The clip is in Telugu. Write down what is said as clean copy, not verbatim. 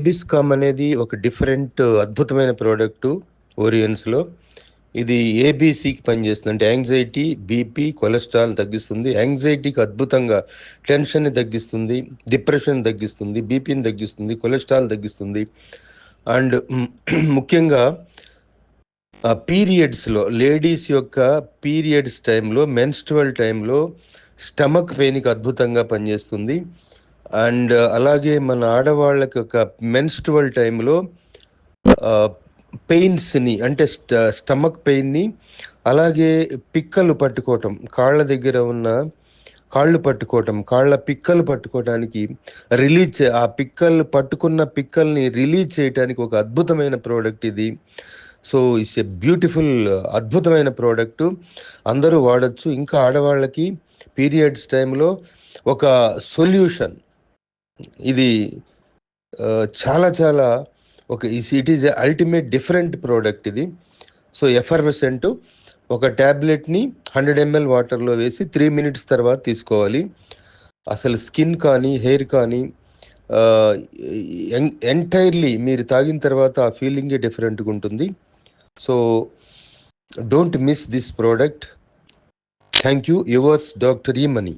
బేబిస్కామ్ అనేది ఒక డిఫరెంట్ అద్భుతమైన ప్రోడక్టు ఓరియన్స్‌లో. ఇది ఏబీసీకి పనిచేస్తుంది. అంటే యాంగ్జైటీ, బీపీ, కొలెస్ట్రాల్ తగ్గిస్తుంది. యాంగ్జైటీకి అద్భుతంగా టెన్షన్‌ని తగ్గిస్తుంది, డిప్రెషన్ తగ్గిస్తుంది, బీపీని తగ్గిస్తుంది, కొలెస్ట్రాల్ తగ్గిస్తుంది. అండ్ ముఖ్యంగా పీరియడ్స్‌లో లేడీస్ యొక్క పీరియడ్స్ టైంలో, మెన్స్ట్రువల్ టైంలో స్టమక్ పెయిన్‌కి అద్భుతంగా పనిచేస్తుంది. అండ్ అలాగే మన ఆడవాళ్ళకి ఒక మెన్స్ట్రువల్ టైంలో పెయిన్స్‌ని అంటే స్టమక్ పెయిన్‌ని, అలాగే పిక్కలు పట్టుకోవటం, కాళ్ళ దగ్గర ఉన్న కాళ్ళు పట్టుకోవటం, కాళ్ళ పిక్కలు పట్టుకోవటానికి ఆ పిక్కల్ని రిలీజ్ చేయటానికి ఒక అద్భుతమైన ప్రోడక్ట్ ఇది. సో ఇట్స్ ఎ బ్యూటిఫుల్ అద్భుతమైన ప్రోడక్టు. అందరూ వాడొచ్చు. ఇంకా ఆడవాళ్ళకి పీరియడ్స్ టైంలో ఒక సొల్యూషన్. ఇది చాలా చాలా it is a ultimate different product ఇది. సో ఎఫర్వెసెంట్ ఒక ట్యాబ్లెట్ని 100 ml వాటర్లో వేసి 3 minutes తర్వాత తీసుకోవాలి. అసలు స్కిన్ కానీ హెయిర్ కానీ ఎంటైర్లీ మీరు తాగిన తర్వాత ఆ ఫీలింగే డిఫరెంట్గా ఉంటుంది. So don't miss this product. Thank you. Yours doctor ఈ మనీ.